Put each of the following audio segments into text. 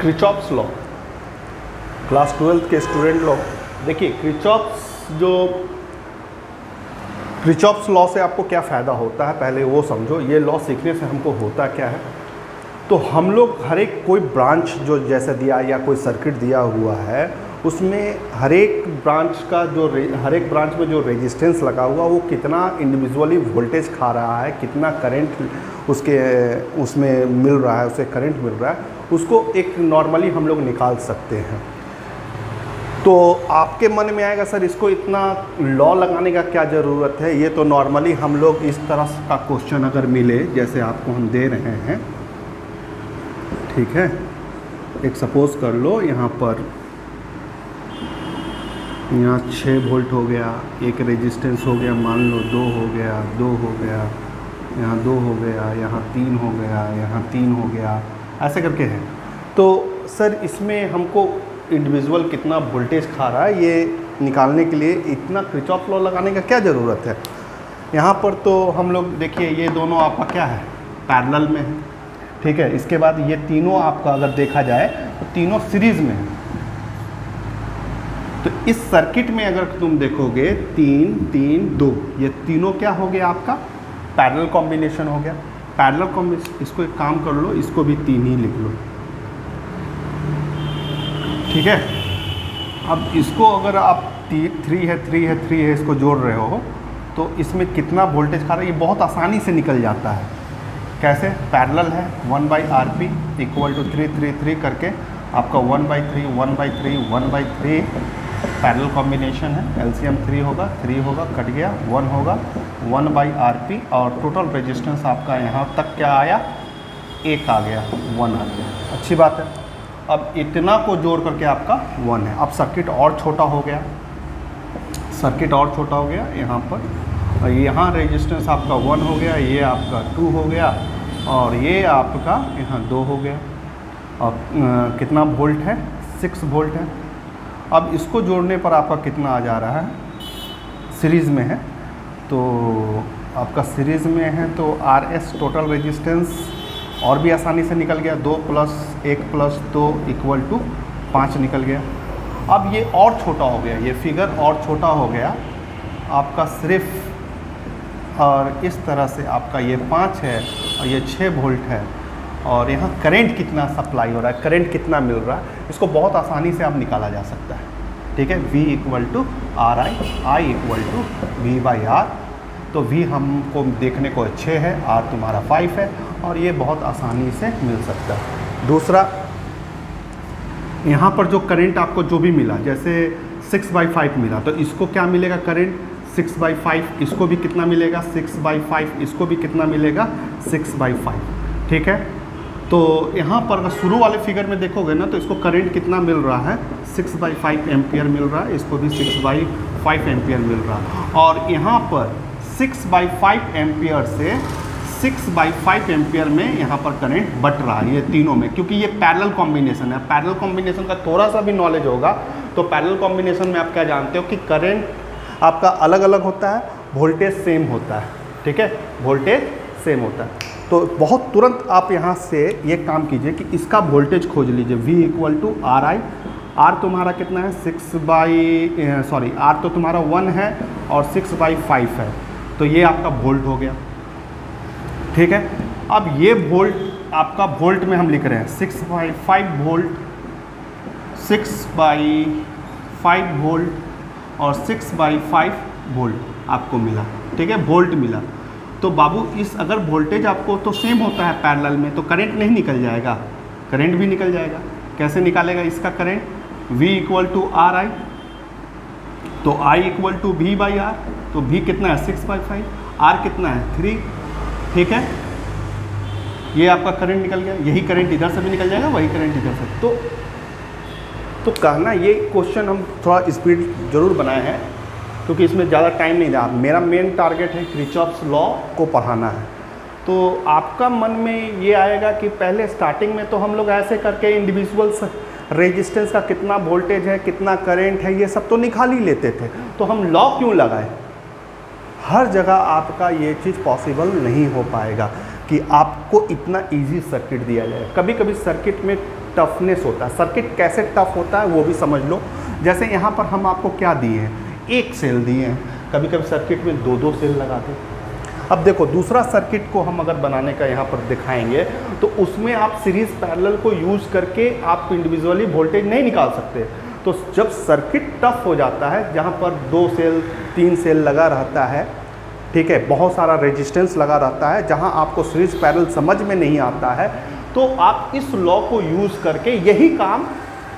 Kirchhoff's law, class 12th के student लोग देखिए, किरचॉफ्स लॉ से आपको क्या फ़ायदा होता है पहले वो समझो। ये लॉ सीखने से हमको होता क्या है, तो हम लोग हर एक कोई ब्रांच जो जैसे दिया या कोई सर्किट दिया हुआ है उसमें हर एक ब्रांच में जो रेजिस्टेंस लगा हुआ वो कितना इंडिविजुअली वोल्टेज खा रहा है, कितना करंट उसमें मिल रहा है, उसे करंट मिल रहा है, उसको एक नॉर्मली हम लोग निकाल सकते हैं। तो आपके मन में आएगा सर इसको इतना लॉ लगाने का क्या ज़रूरत है। ये तो नॉर्मली हम लोग इस तरह का क्वेश्चन अगर मिले जैसे आपको हम दे रहे हैं, ठीक है, एक सपोज़ कर लो यहाँ 6 वोल्ट हो गया, एक रेजिस्टेंस हो गया, मान लो 2 हो गया, 2 हो गया, यहाँ 2 हो गया, यहाँ 3 हो गया, यहाँ 3 हो गया, ऐसे करके है। तो सर इसमें हमको इंडिविजुअल कितना वोल्टेज खा रहा है ये निकालने के लिए इतना किरचॉफ लॉ लगाने का क्या ज़रूरत है। यहाँ पर तो हम लोग देखिए ये दोनों आपका क्या है, पैरेलल में है, ठीक है। इसके बाद ये तीनों आपका अगर देखा जाए तो तीनों सीरीज़ में है। तो इस सर्किट में अगर तुम देखोगे 3 3 2, ये तीनों क्या हो गया आपका पैरेलल कॉम्बिनेशन हो गया। पैरेलल कॉम्बिनेशन, इसको एक काम कर लो, इसको भी 3 ही लिख लो, ठीक है। अब इसको अगर आप 3 है इसको जोड़ रहे हो तो इसमें कितना वोल्टेज खा रहा है ये बहुत आसानी से निकल जाता है। कैसे, पैरेलल है 1/RP = 3 करके आपका 1/3 1/3 1/3 पैरेलल कॉम्बिनेशन है। एलसीएम 3 होगा, कट गया, 1 होगा, 1/RP और टोटल रेजिस्टेंस आपका यहाँ तक क्या आया, 1 आ गया, 1 आ गया। अच्छी बात है। अब इतना को जोड़ करके आपका 1 है। अब सर्किट और छोटा हो गया, यहाँ पर, और यहाँ रेजिस्टेंस आपका 1 हो गया, ये आपका 2 हो गया और ये आपका यहाँ 2 हो गया। और कितना वोल्ट है, 6 वोल्ट है। अब इसको जोड़ने पर आपका कितना आ जा रहा है, सीरीज़ में है तो आपका सीरीज़ में है तो RS टोटल रेजिस्टेंस और भी आसानी से निकल गया, 2 + 1 + 2 = 5 निकल गया। अब ये और छोटा हो गया, ये फिगर और छोटा हो गया आपका सिर्फ, और इस तरह से आपका ये 5 है और ये 6 वोल्ट है और यहाँ करंट कितना सप्लाई हो रहा है, करंट कितना मिल रहा है, इसको बहुत आसानी से आप निकाला जा सकता है, ठीक है। V = RI, I = V/R। तो V हमको देखने को 6 है, R तुम्हारा 5 है और ये बहुत आसानी से मिल सकता है। दूसरा, यहाँ पर जो करंट आपको जो भी मिला, जैसे 6/5 मिला तो इसको क्या मिलेगा करंट, 6/5, इसको भी कितना मिलेगा 6/5, इसको भी कितना मिलेगा 6/5, ठीक है। तो यहाँ पर अगर शुरू वाले फिगर में देखोगे ना तो इसको करंट कितना मिल रहा है, 6/5 एम्पियर मिल रहा है, इसको भी 6/5 एम्पियर मिल रहा है। और यहाँ पर 6/5 एम्पियर से 6/5 एम्पियर में यहाँ पर करंट बट रहा है, ये तीनों में, क्योंकि ये पैरेलल कॉम्बिनेशन है। पैरेलल कॉम्बिनेशन का थोड़ा सा भी नॉलेज होगा तो पैरेलल कॉम्बिनेशन में आप क्या जानते हो कि करंट आपका अलग अलग होता है, वोल्टेज सेम होता है, ठीक है, वोल्टेज सेम होता है। तो बहुत तुरंत आप यहाँ से ये काम कीजिए कि इसका वोल्टेज खोज लीजिए। V = RI, R तुम्हारा कितना है, R तो तुम्हारा 1 है और 6/5 है, तो ये आपका वोल्ट हो गया, ठीक है। अब ये वोल्ट आपका वोल्ट में हम लिख रहे हैं 6/5 वोल्ट, 6/5 वोल्ट और 6/5 वोल्ट आपको मिला, ठीक है, वोल्ट मिला। तो बाबू इस अगर वोल्टेज आपको तो सेम होता है पैरेलल में तो करंट नहीं निकल जाएगा, करंट भी निकल जाएगा। कैसे निकालेगा इसका करंट, V = RI, तो I = V/R, तो V कितना है 6/5, R कितना है 3, ठीक है। ये आपका करंट निकल गया, यही करंट इधर से भी निकल जाएगा, वही करंट इधर से। तो कहना ये क्वेश्चन हम थोड़ा स्पीड जरूर बनाए हैं क्योंकि इसमें ज़्यादा टाइम नहीं रहा। मेरा मेन टारगेट है किरचॉफ्स लॉ को पढ़ाना है। तो आपका मन में ये आएगा कि पहले स्टार्टिंग में तो हम लोग ऐसे करके इंडिविजुअल रेजिस्टेंस का कितना वोल्टेज है, कितना करंट है, ये सब तो निकाल ही लेते थे, तो हम लॉ क्यों लगाए। हर जगह आपका ये चीज़ पॉसिबल नहीं हो पाएगा कि आपको इतना इजी सर्किट दिया जाए। कभी कभी सर्किट में टफनेस होता है। सर्किट कैसे टफ होता है वो भी समझ लो। जैसे यहाँ पर हम आपको क्या दिए हैं, एक सेल दिए हैं, कभी कभी सर्किट में दो दो सेल लगाते हैं। अब देखो दूसरा सर्किट को हम अगर बनाने का यहाँ पर दिखाएंगे तो उसमें आप सीरीज पैरेलल को यूज़ करके आप इंडिविजुअली वोल्टेज नहीं निकाल सकते। तो जब सर्किट टफ हो जाता है, जहाँ पर 2 सेल 3 सेल लगा रहता है, ठीक है, बहुत सारा रेजिस्टेंस लगा रहता है, जहाँ आपको सीरीज पैरेलल समझ में नहीं आता है, तो आप इस लॉ को यूज़ करके यही काम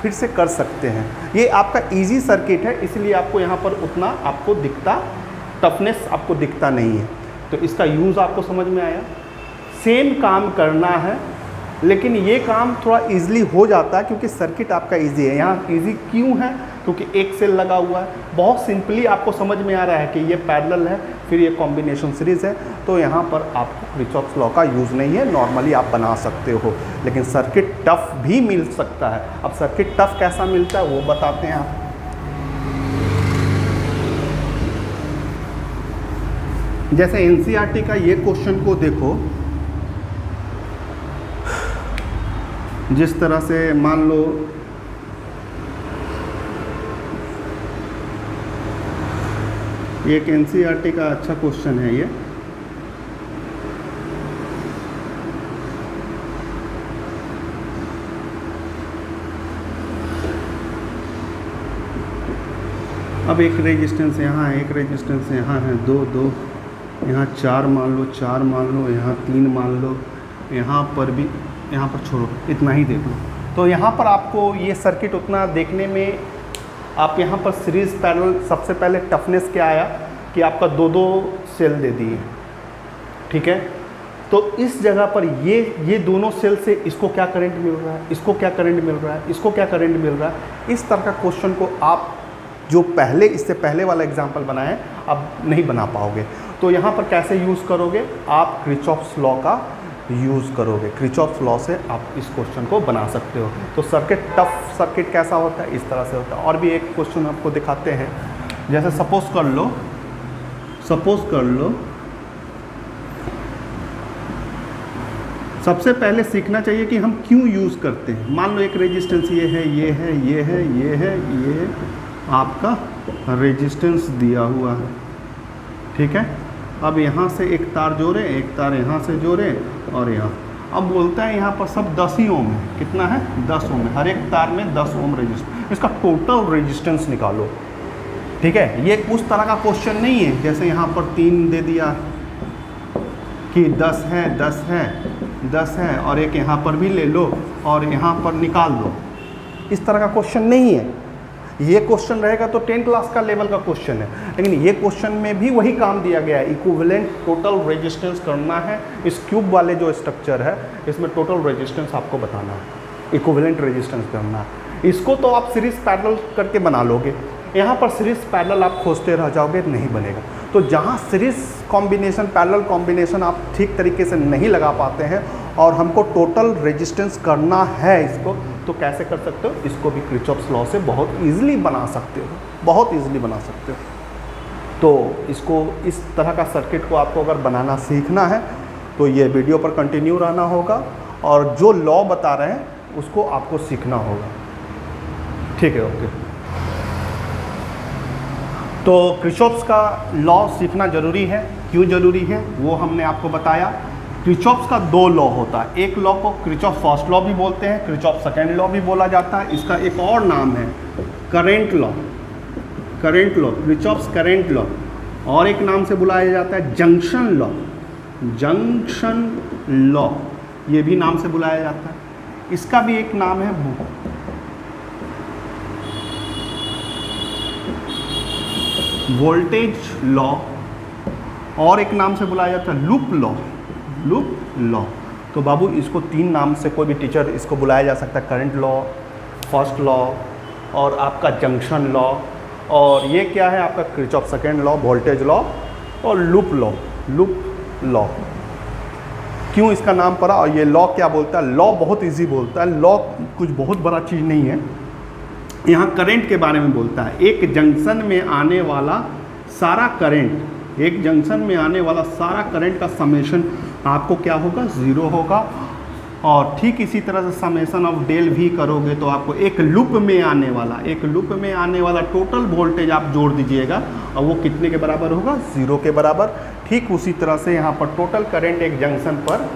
फिर से कर सकते हैं। ये आपका इजी सर्किट है, इसलिए आपको यहाँ पर उतना आपको दिखता, टफनेस आपको दिखता नहीं है। तो इसका यूज़ आपको समझ में आया। सेम काम करना है, लेकिन ये काम थोड़ा इजीली हो जाता है क्योंकि सर्किट आपका इजी है। यहाँ इजी क्यों है? क्योंकि एक सेल लगा हुआ है। बहुत सिंपली आपको समझ में आ रहा है कि ये पैरेलल है, फिर ये कॉम्बिनेशन सीरीज़ है, तो यहाँ पर आपको किरचॉफ्स लॉ का यूज़ नहीं है, नॉर्मली आप बना सकते हो। लेकिन सर्किट टफ भी मिल सकता है। अब सर्किट टफ कैसा मिलता है वो बताते हैं आप। जैसे एनसीईआरटी का ये क्वेश्चन को देखो, जिस तरह से मान लो एक एनसीईआरटी का अच्छा क्वेश्चन है ये। अब एक रेजिस्टेंस यहाँ है, एक रेजिस्टेंस यहाँ है, दो दो, यहाँ 4 मान लो, 4 मान लो, यहाँ 3 मान लो, यहाँ पर भी, यहाँ पर छोड़ो, इतना ही देख लो। तो यहाँ पर आपको ये सर्किट उतना देखने में, आप यहाँ पर सीरीज़ पैरेलल, सबसे पहले टफनेस क्या आया कि आपका 2-2 सेल दे दिए, ठीक है। तो इस जगह पर ये दोनों सेल से इसको क्या करंट मिल रहा है, इसको क्या करंट मिल रहा है, इसको क्या करंट मिल रहा है। इस तरह का क्वेश्चन को आप जो पहले, इससे पहले वाला एग्जाम्पल बनाए अब नहीं बना पाओगे। तो यहाँ पर कैसे यूज़ करोगे, आप किरचॉफ्स लॉ का यूज़ करोगे। किरचॉफ्स लॉ से आप इस क्वेश्चन को बना सकते हो। तो सर्किट, टफ सर्किट कैसा होता है, इस तरह से होता है। और भी एक क्वेश्चन आपको दिखाते हैं। जैसे सपोज कर लो सबसे पहले सीखना चाहिए कि हम क्यों यूज़ करते हैं। मान लो एक रेजिस्टेंस ये है, ये है, ये है, ये है, ये आपका रेजिस्टेंस दिया हुआ है, ठीक है। अब यहाँ से एक तार जोड़े, एक तार यहाँ से जोड़े और यहाँ, अब बोलता है यहाँ पर सब 10 ही ओम है। कितना है? 10 ओम है। हर एक तार में 10 ओम रेजिस्टेंस, इसका टोटल रेजिस्टेंस निकालो, ठीक है। ये उस तरह का क्वेश्चन नहीं है जैसे यहाँ पर 3 दे दिया कि 10 है, 10 है, 10 है, और एक यहाँ पर भी ले लो और यहाँ पर निकाल दो। इस तरह का क्वेश्चन नहीं है। ये क्वेश्चन रहेगा तो 10 क्लास का लेवल का क्वेश्चन है, लेकिन ये क्वेश्चन में भी वही काम दिया गया है। इक्विवेलेंट टोटल रेजिस्टेंस करना है। इस क्यूब वाले जो स्ट्रक्चर है इसमें टोटल रेजिस्टेंस आपको बताना है, इक्विवेलेंट रेजिस्टेंस करना है। इसको तो आप सीरीज पैरेलल करके बना लोगे, यहाँ पर सीरीज पैरेलल आप खोजते रह जाओगे, नहीं बनेगा। तो जहाँ सीरीज कॉम्बिनेशन, पैरेलल कॉम्बिनेशन आप ठीक तरीके से नहीं लगा पाते हैं और हमको टोटल रेजिस्टेंस करना है इसको, तो कैसे कर सकते हो? इसको भी किरचॉफ्स लॉ से बहुत इजीली बना सकते हो, बहुत इजीली बना सकते हो। तो इसको, इस तरह का सर्किट को आपको अगर बनाना सीखना है तो ये वीडियो पर कंटिन्यू रहना होगा और जो लॉ बता रहे हैं उसको आपको सीखना होगा, ठीक है। ओके, तो किरचॉफ्स का लॉ सीखना ज़रूरी है। क्यों ज़रूरी है वो हमने आपको बताया। किरचॉफ्स का 2 लॉ होता है। एक लॉ को किरचॉफ फर्स्ट लॉ भी बोलते हैं, किरचॉफ सेकेंड लॉ भी बोला जाता है। इसका एक और नाम है current law, current law, Kirchhoff's current law. और एक नाम से बुलाया जाता है जंक्शन लॉ, जंक्शन लॉ, ये भी नाम से बुलाया जाता है। इसका भी एक नाम है वोल्टेज लॉ, और एक नाम से बुलाया जाता है लूप लॉ, लूप लॉ। तो बाबू इसको 3 नाम से कोई भी टीचर इसको बुलाया जा सकता है, करंट लॉ, फर्स्ट लॉ और आपका जंक्शन लॉ। और ये क्या है आपका Kirchhoff second law, voltage law और लूप लॉ, लूप लॉ। क्यों इसका नाम पड़ा और ये लॉ क्या बोलता है? लॉ बहुत इजी बोलता है, लॉ कुछ बहुत बड़ा चीज़ नहीं है। यहाँ करंट के बारे में बोलता है। एक जंक्शन में आने वाला सारा करंट, एक जंक्शन में आने वाला सारा करंट का समेशन आपको क्या होगा? 0 होगा। और ठीक इसी तरह से समेशन ऑफ डेल भी करोगे तो आपको एक लूप में आने वाला टोटल वोल्टेज आप जोड़ दीजिएगा और वो कितने के बराबर होगा, 0 के बराबर। ठीक उसी तरह से यहाँ पर टोटल करंट एक जंक्शन पर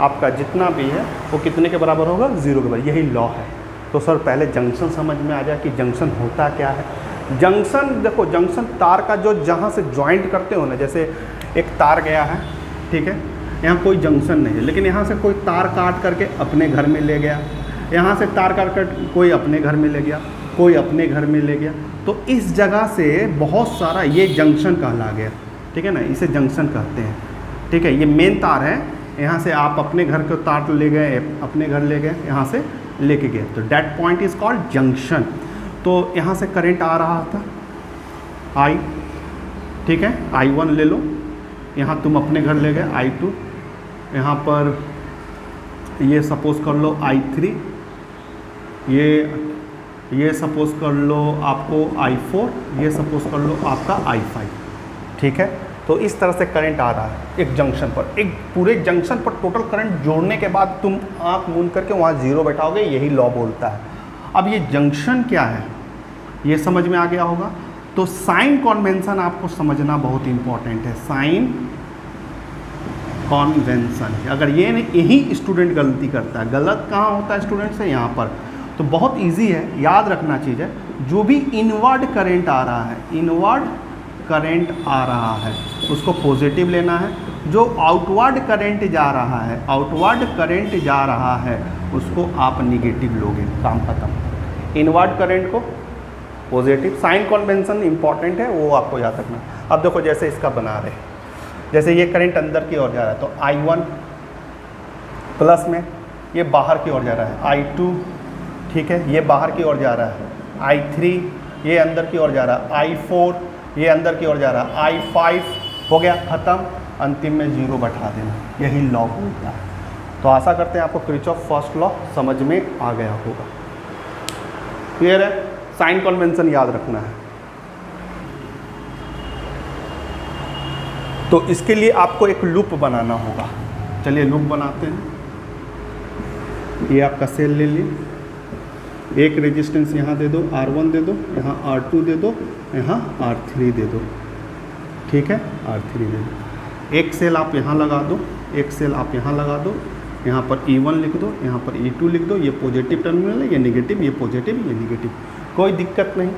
आपका जितना भी है वो कितने के बराबर होगा, 0 के बराबर। यही लॉ है। तो सर पहले जंक्शन समझ में आ जाए कि जंक्शन होता क्या है। जंक्शन देखो, जंक्शन तार का जो जहाँ से ज्वाइंट करते हो ना, जैसे एक तार गया है, ठीक है, यहाँ कोई जंक्शन नहीं है, लेकिन यहाँ से कोई तार काट करके अपने घर में ले गया, यहाँ से तार काट कर कोई अपने घर में ले गया, कोई अपने घर में ले गया, तो इस जगह से बहुत सारा ये जंक्शन कहला गया, ठीक है ना, इसे जंक्शन कहते हैं। ठीक है, ये मेन तार है, यहाँ से आप अपने घर को तार ले गए, अपने घर ले गए, यहाँ से लेके गए, तो that point is called junction. तो यहाँ से करंट आ रहा था I, ठीक है, I1 ले लो, यहाँ तुम अपने घर ले गए I2, यहाँ पर ये सपोज कर लो I3, ये सपोज कर लो आपको I4, ये सपोज कर लो आपका I5, ठीक है। तो इस तरह से करंट आ रहा है एक जंक्शन पर, एक पूरे जंक्शन पर टोटल करंट जोड़ने के बाद तुम आँख मूंद करके वहाँ 0 बैठाओगे, यही लॉ बोलता है। अब ये जंक्शन क्या है ये समझ में आ गया होगा। तो साइन कन्वेंशन आपको समझना बहुत इंपॉर्टेंट है। साइन कन्वेंशन, अगर ये यही स्टूडेंट गलती करता है, गलत कहाँ होता है स्टूडेंट से, यहाँ पर। तो बहुत इजी है, याद रखना चीज़ है, जो भी इनवर्ड करंट आ रहा है, इनवर्ड करंट आ रहा है उसको पॉजिटिव लेना है, जो आउटवर्ड करंट जा रहा है, आउटवर्ड करंट जा रहा है उसको आप निगेटिव लोगे, काम खत्म। इनवर्ड करंट को पॉजिटिव, साइन कन्वेंशन इंपॉर्टेंट है, वो आपको याद रखना। अब देखो जैसे इसका बना रहे, जैसे ये करंट अंदर की ओर जा रहा है तो I1 प्लस में, ये बाहर की ओर जा रहा है I2, ठीक है, ये बाहर की ओर जा रहा है I3, ये अंदर की ओर जा रहा है I4, ये अंदर की ओर जा रहा है I5, हो गया खत्म, अंतिम में 0 बैठा देना, यही लॉ बोलता है। तो आशा करते हैं आपको किरचॉफ फर्स्ट लॉ समझ में आ गया होगा। क्लियर है, साइन कन्वेंशन याद रखना है। तो इसके लिए आपको एक लूप बनाना होगा। चलिए लूप बनाते हैं। ये आपका सेल ले लिए, एक रेजिस्टेंस यहाँ दे दो, R1 दे दो, यहाँ R2 दे दो, यहाँ R3 दे दो, ठीक है, R3 दे दो। एक सेल आप यहाँ लगा दो, एक सेल आप यहाँ लगा दो, यहाँ पर E1 लिख दो, यहाँ पर E2 लिख दो। ये पॉजिटिव टर्मिनल है, ये नेगेटिव, ये पॉजिटिव, ये नेगेटिव, कोई दिक्कत नहीं,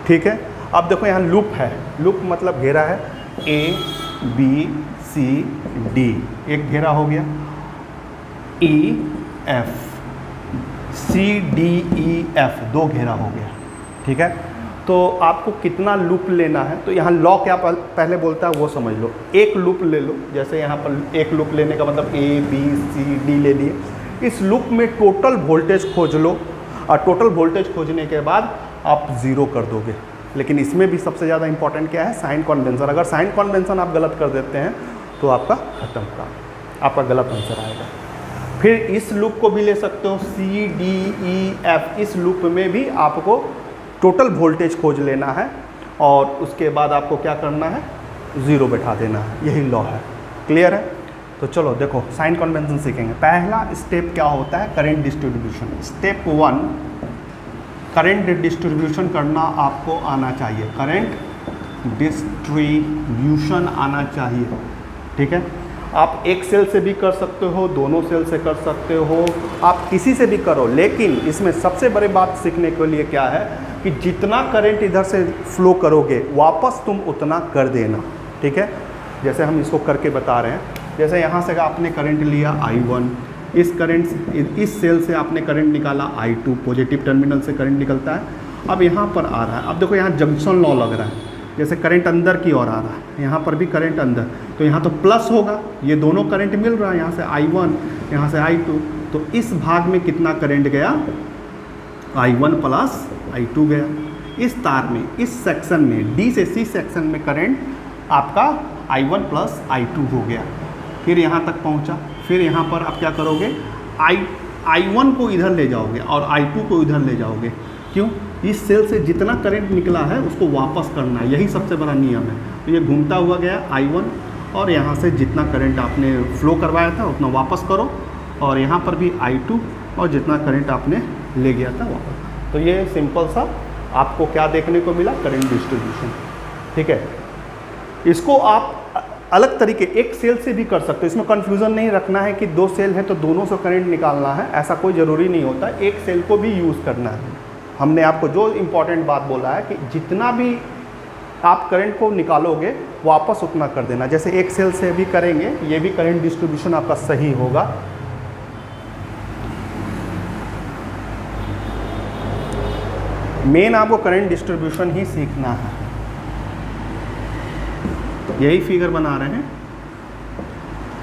ठीक है। अब देखो यहाँ लूप है, लूप मतलब घेरा है, A B C D, एक घेरा हो गया, E F C D E F, 2 घेरा हो गया, ठीक है। तो आपको कितना लूप लेना है, तो यहाँ लॉ क्या पहले बोलता है वो समझ लो। एक लूप ले लो, जैसे यहाँ पर एक लूप लेने का मतलब A B C D ले लिए। इस लूप में टोटल वोल्टेज खोज लो, और टोटल वोल्टेज खोजने के बाद आप 0 कर दोगे। लेकिन इसमें भी सबसे ज़्यादा इंपॉर्टेंट क्या है, साइन कन्वेंशन। अगर साइन कन्वेंशन आप गलत कर देते हैं तो आपका खत्म काम, आपका गलत आंसर आएगा। फिर इस लूप को भी ले सकते हो, C D E F, इस लूप में भी आपको टोटल वोल्टेज खोज लेना है और उसके बाद आपको क्या करना है, 0 बैठा देना है, यही लॉ है। क्लियर है। तो चलो देखो साइन कन्वेंशन सीखेंगे। पहला स्टेप क्या होता है, current distribution. Step 1, current distribution करना आपको आना चाहिए, करंट डिस्ट्रीब्यूशन आना चाहिए, ठीक है। आप एक सेल से भी कर सकते हो, दोनों सेल से कर सकते हो, आप किसी से भी करो, लेकिन इसमें सबसे बड़ी बात सीखने के लिए क्या है कि जितना करंट इधर से फ्लो करोगे वापस तुम उतना कर देना, ठीक है। जैसे हम इसको करके बता रहे हैं, जैसे यहाँ से आपने करंट लिया I1, इस करंट इस सेल से आपने करंट निकाला I2, पॉजिटिव टर्मिनल से करंट निकलता है। अब यहाँ पर आ रहा है, अब देखो यहाँ जंक्शन लॉ लग रहा है, जैसे करंट अंदर की ओर आ रहा है, यहाँ पर भी करंट अंदर, तो यहाँ तो प्लस होगा, ये दोनों करंट मिल रहा है, यहाँ से I1, यहाँ से I2, तो इस भाग में कितना करंट गया, I1 प्लस I2 गया। इस तार में, इस सेक्शन में, D से C सेक्शन में करंट आपका I1 प्लस I2 हो गया। फिर यहाँ तक पहुँचा, फिर यहाँ पर आप क्या करोगे, I1 को इधर ले जाओगे और I2 को इधर ले जाओगे। क्यों, इस सेल से जितना करंट निकला है उसको वापस करना है, यही सबसे बड़ा नियम है। तो ये घूमता हुआ गया I1, और यहाँ से जितना करंट आपने फ्लो करवाया था उतना वापस करो और यहाँ पर भी I2 और जितना करंट आपने ले गया था वहाँ। तो ये सिंपल सा आपको क्या देखने को मिला, करंट डिस्ट्रीब्यूशन। ठीक है, इसको आप अलग तरीके एक सेल से भी कर सकते हो। इसमें कंफ्यूजन नहीं रखना है कि दो सेल है तो दोनों से करंट निकालना है, ऐसा कोई ज़रूरी नहीं होता। एक सेल को भी यूज़ करना है। हमने आपको जो इम्पोर्टेंट बात बोला है कि जितना भी आप करंट को निकालोगे वापस उतना कर देना। जैसे एक सेल से भी करेंगे, ये भी करंट डिस्ट्रीब्यूशन आपका सही होगा। मेन आपको करंट डिस्ट्रीब्यूशन ही सीखना है। यही फिगर बना रहे हैं।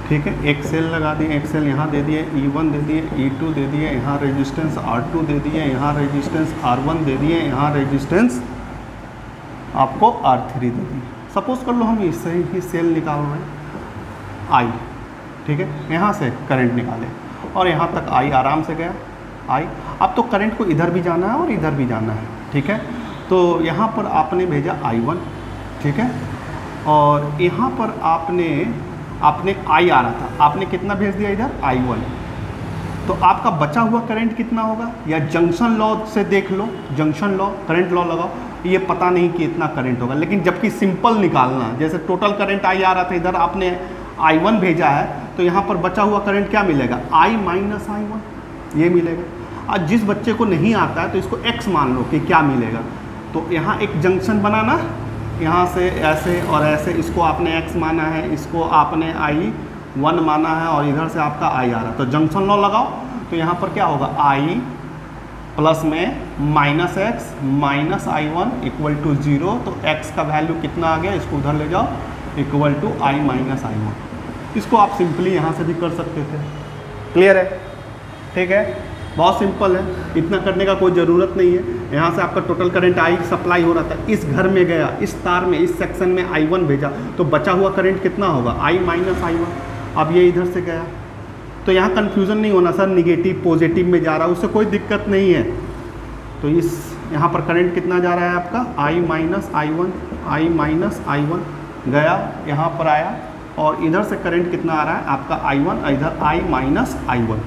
ठीक है, एक सेल लगा दिए, एक सेल यहाँ दे दिए, E1 दे दिए, E2 दे दिए, यहाँ रेजिस्टेंस R2 दे दिए, यहाँ रेजिस्टेंस R1 दे दिए, यहाँ रेजिस्टेंस आपको R3 दे दिए। सपोज कर लो हम इससे ही सेल निकाल रहे हैं I, ठीक है, यहाँ से करंट निकाले और यहाँ तक I आराम से गया I। अब तो करंट को इधर भी जाना है और इधर भी जाना है। ठीक है, तो यहाँ पर आपने भेजा I1, ठीक है, और यहाँ पर आपने I आ रहा था, आपने कितना भेज दिया इधर I1। तो आपका बचा हुआ करंट कितना होगा, या जंक्शन लॉ से देख लो, जंक्शन लॉ, करंट लॉ लगाओ, ये पता नहीं कि इतना करंट होगा। लेकिन जबकि सिंपल निकालना, जैसे टोटल करंट I आ रहा था, इधर आपने I1 भेजा है, तो यहाँ पर बचा हुआ करंट क्या मिलेगा, I माइनस I1 ये मिलेगा। और जिस बच्चे को नहीं आता है तो इसको X मान लो कि क्या मिलेगा। तो यहाँ एक जंक्शन बनाना, यहाँ से ऐसे और ऐसे, इसको आपने X माना है, इसको आपने I1 माना है, और इधर से आपका I आ रहा है। तो जंक्शन लॉ लगाओ, तो यहाँ पर क्या होगा, I प्लस में minus X minus I1 equal to 0। तो X का वैल्यू कितना आ गया, इसको उधर ले जाओ, equal to I minus I1। इसको आप सिंपली यहाँ से भी कर सकते थे। क्लियर है? ठीक है, बहुत सिंपल है, इतना करने का कोई ज़रूरत नहीं है। यहाँ से आपका टोटल करंट I सप्लाई हो रहा था, इस घर में गया, इस तार में, इस सेक्शन में I1 भेजा, तो बचा हुआ करंट कितना होगा, I माइनस I1। अब ये इधर से गया, तो यहाँ कन्फ्यूज़न नहीं होना सर, निगेटिव पॉजिटिव में जा रहा है, उससे कोई दिक्कत नहीं है। तो इस यहाँ पर करंट कितना जा रहा है आपका, I minus I1, I minus I1 गया, यहाँ पर आया, और इधर से करंट कितना आ रहा है आपका I1, इधर I माइनस I1।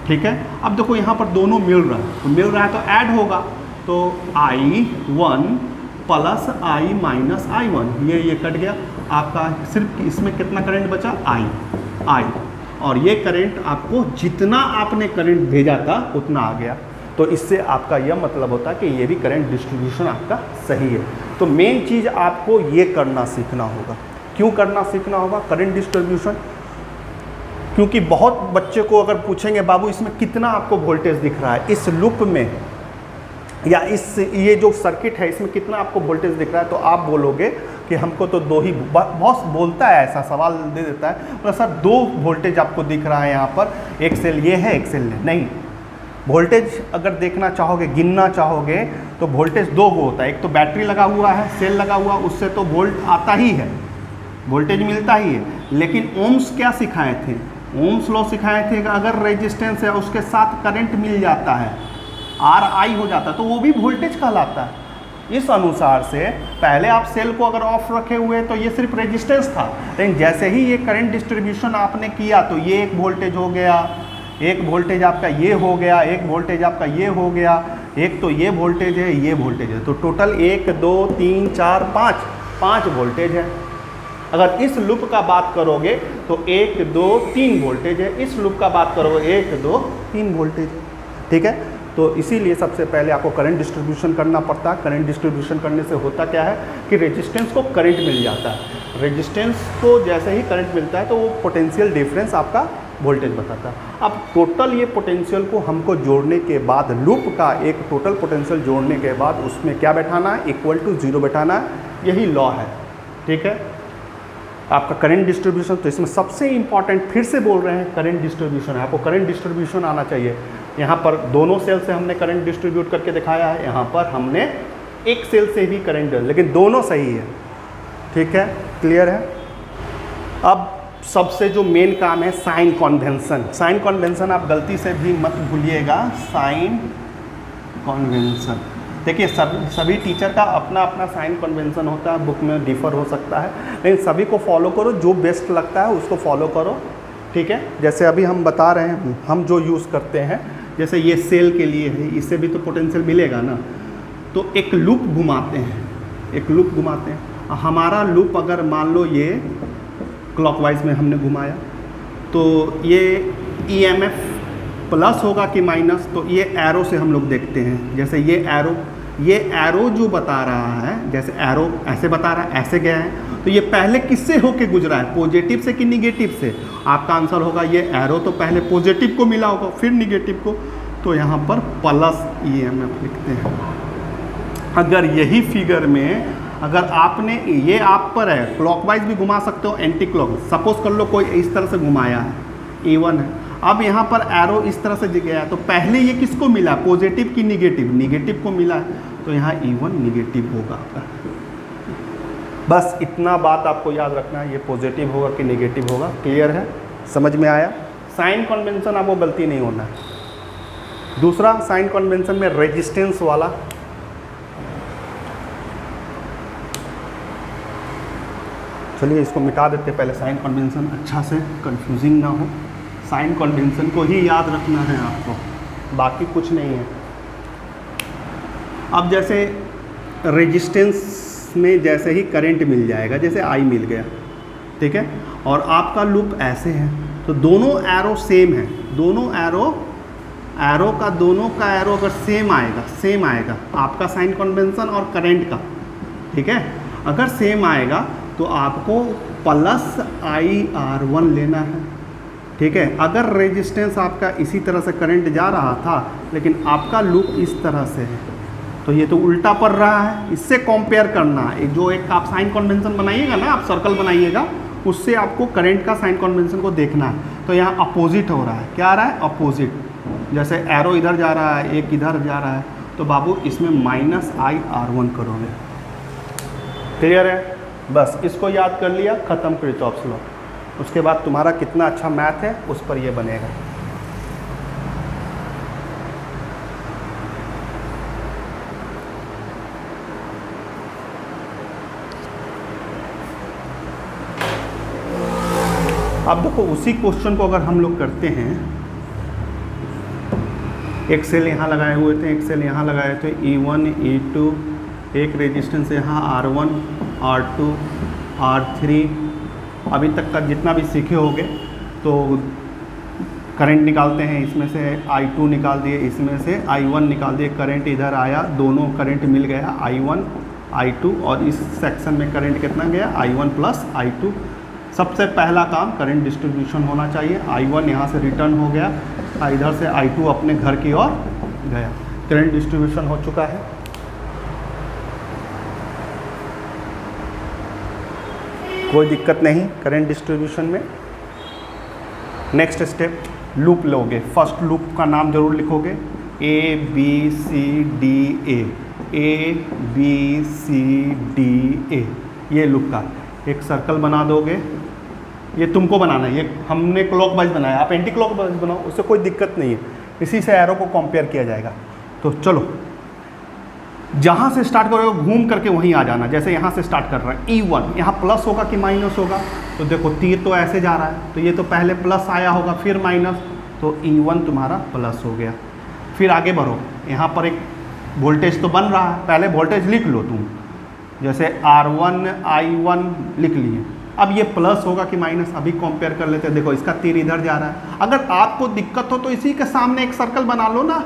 ठीक है, अब देखो यहाँ पर दोनों मिल रहा है, तो मिल रहा है तो ऐड होगा, तो I1 plus I minus I1, ये कट गया आपका। सिर्फ इसमें कितना करंट बचा, I, और ये करंट आपको जितना आपने करंट भेजा था उतना आ गया। तो इससे आपका यह मतलब होता है कि ये भी करंट डिस्ट्रीब्यूशन आपका सही है। तो मेन चीज़ आपको ये करना सीखना होगा। क्यों करना सीखना होगा करंट डिस्ट्रीब्यूशन, क्योंकि बहुत बच्चे को अगर पूछेंगे बाबू इसमें कितना आपको वोल्टेज दिख रहा है, इस लूप में या इस ये जो सर्किट है इसमें कितना आपको वोल्टेज दिख रहा है, तो आप बोलोगे कि हमको तो दो ही, बहुत बोलता है ऐसा सवाल दे देता है, तो सर 2 वोल्टेज आपको दिख रहा है यहाँ पर, एक सेल ये है एक सेल नहीं। वोल्टेज अगर देखना चाहोगे, गिनना चाहोगे, तो वोल्टेज 2 को होता है। एक तो बैटरी लगा हुआ है, सेल लगा हुआ, उससे तो वोल्ट आता ही है, वोल्टेज मिलता ही है। लेकिन ओम्स क्या सिखाए थे, ओम्स लॉ सिखाए थे कि अगर रेजिस्टेंस है उसके साथ करंट मिल जाता है, RI हो जाता है, तो वो भी वोल्टेज कहलाता है। इस अनुसार से पहले आप सेल को अगर ऑफ रखे हुए तो ये सिर्फ रेजिस्टेंस था, लेकिन जैसे ही ये करंट डिस्ट्रीब्यूशन आपने किया तो ये एक वोल्टेज हो गया, एक वोल्टेज आपका ये हो गया, एक वोल्टेज आपका ये हो गया, एक तो ये वोल्टेज है, ये वोल्टेज है, तो टोटल 1 2 3 4 5 वोल्टेज है। अगर इस लूप का बात करोगे तो 1 2 3 वोल्टेज है, इस लूप का बात करोगे 1 2 3 वोल्टेज है। ठीक है, तो इसीलिए सबसे पहले आपको करंट डिस्ट्रीब्यूशन करना पड़ता है। करंट डिस्ट्रीब्यूशन करने से होता क्या है कि रेजिस्टेंस को करंट मिल जाता है, रेजिस्टेंस को जैसे ही करंट मिलता है तो वो पोटेंशियल डिफरेंस आपका वोल्टेज बताता है। अब टोटल ये पोटेंशियल को हमको जोड़ने के बाद, लूप का एक टोटल पोटेंशियल जोड़ने के बाद उसमें क्या बैठाना है, इक्वल टू 0 बैठाना है, यही लॉ है। ठीक है, आपका करंट डिस्ट्रीब्यूशन, तो इसमें सबसे इंपॉर्टेंट फिर से बोल रहे हैं करंट डिस्ट्रीब्यूशन है। आपको करंट डिस्ट्रीब्यूशन आना चाहिए। यहाँ पर दोनों सेल से हमने करंट डिस्ट्रीब्यूट करके दिखाया है, यहाँ पर हमने एक सेल से भी करंट, लेकिन दोनों सही है। ठीक है, क्लियर है। अब सबसे जो मेन काम है साइन कन्वेंशन। साइन कन्वेंशन आप गलती से भी मत भूलिएगा, साइन कन्वेंशन। देखिए सभी टीचर का अपना अपना साइन कन्वेंशन होता है, बुक में डिफ़र हो सकता है, लेकिन सभी को फॉलो करो, जो बेस्ट लगता है उसको फॉलो करो। ठीक है। जैसे अभी हम बता रहे हैं, हम जो यूज़ करते हैं, जैसे ये सेल के लिए है, इससे भी तो पोटेंशियल मिलेगा ना। तो एक लूप घुमाते हैं, एक लूप घुमाते हैं। हमारा लूप अगर मान लो ये क्लॉकवाइज में हमने घुमाया, तो ये ईएमएफ प्लस होगा कि माइनस, तो ये एरो से हम लोग देखते हैं। जैसे ये एरो जो बता रहा है, जैसे एरो ऐसे बता रहा है, ऐसे गया है, तो ये पहले किससे होके गुजरा है, पॉजिटिव से कि निगेटिव से? आपका आंसर होगा ये एरो तो पहले पॉजिटिव को मिला होगा, फिर निगेटिव को, तो यहाँ पर प्लस ईएमएफ लिखते हैं। अगर यही फिगर में अगर आपने, ये आप पर है, क्लॉकवाइज भी घुमा सकते हो, एंटी क्लॉक, सपोज कर लो कोई इस तरह से घुमाया है, E1 है, अब यहाँ पर एरो इस तरह से गया है, तो पहले ये किसको मिला, पॉजिटिव की निगेटिव? निगेटिव को मिला है, तो यहाँ E1 निगेटिव होगा आपका। बस इतना बात आपको याद रखना है, ये पॉजिटिव होगा कि निगेटिव होगा। क्लियर है, समझ में आया? साइन कन्वेंशन आपको गलती नहीं होना है। दूसरा साइन कन्वेंशन में रेजिस्टेंस वाला, चलिए इसको मिटा देते पहले, साइन कन्वेंशन अच्छा से कंफ्यूजिंग ना हो। साइन कन्वेंशन को ही याद रखना है आपको, बाकी कुछ नहीं है। अब जैसे रेजिस्टेंस में जैसे ही करंट मिल जाएगा, जैसे आई मिल गया, ठीक है, और आपका लूप ऐसे है, तो दोनों एरो सेम है, दोनों एरो का एरो अगर सेम आएगा आपका साइन कन्वेंशन और करंट का, ठीक है, अगर सेम आएगा तो आपको प्लस IR1 लेना है, ठीक है। अगर रेजिस्टेंस आपका इसी तरह से करंट जा रहा था, लेकिन आपका लूप इस तरह से है, तो ये तो उल्टा पड़ रहा है, इससे कंपेयर करना है। जो एक आप साइन कन्वेंशन बनाइएगा ना, आप सर्कल बनाइएगा, उससे आपको करंट का साइन कन्वेंशन को देखना है। तो यहाँ अपोजिट हो रहा है, क्या आ रहा है, अपोजिट। जैसे एरो इधर जा रहा है, एक इधर जा रहा है, तो बाबू इसमें -IR1 करोगे। क्लियर है? बस इसको याद कर लिया, ख़त्म किरचॉफ्स लॉ। उसके बाद तुम्हारा कितना अच्छा मैथ है उस पर ये बनेगा। अब देखो उसी क्वेश्चन को अगर हम लोग करते हैं, एक सेल यहाँ लगाए हुए थे, एक सेल यहाँ लगाए थे, E1 E2, एक रेजिस्टेंस यहाँ R1 R2 R3, अभी तक का जितना भी सीखे होंगे, तो करंट निकालते हैं, इसमें से I2 निकाल दिए, इसमें से I1 निकाल दिए, करंट इधर आया, दोनों करंट मिल गया, I1 I2, और इस सेक्शन में करंट कितना गया, I1 प्लस I2। सबसे पहला काम करंट डिस्ट्रीब्यूशन होना चाहिए। I1 यहाँ से रिटर्न हो गया, इधर से I2 अपने घर की ओर गया, करंट डिस्ट्रीब्यूशन हो चुका है। कोई दिक्कत नहीं करंट डिस्ट्रीब्यूशन में। नेक्स्ट स्टेप, लूप लोगे। फर्स्ट लूप का नाम जरूर लिखोगे, ABCDA, ABCDA, ये लूप का एक सर्कल बना दोगे। ये तुमको बनाना है, ये हमने क्लॉकवाइज बनाया, आप एंटी क्लॉकवाइज बनाओ, उससे कोई दिक्कत नहीं है, इसी से एरो को कंपेयर किया जाएगा। तो चलो जहाँ से स्टार्ट करोगे घूम करके वहीं आ जाना। जैसे यहाँ से स्टार्ट कर रहा है E1, यहाँ प्लस होगा कि माइनस होगा, तो देखो तीर तो ऐसे जा रहा है, तो ये तो पहले प्लस आया होगा फिर माइनस, तो E1 तुम्हारा प्लस हो गया। फिर आगे बढ़ो, यहाँ पर एक वोल्टेज तो बन रहा है, पहले वोल्टेज लिख लो तुम, जैसे R1 I1 लिख लिए। अब ये प्लस होगा कि माइनस, अभी कंपेयर कर लेते हैं। देखो इसका तीर इधर जा रहा है, अगर आपको दिक्कत हो तो इसी के सामने एक सर्कल बना लो ना,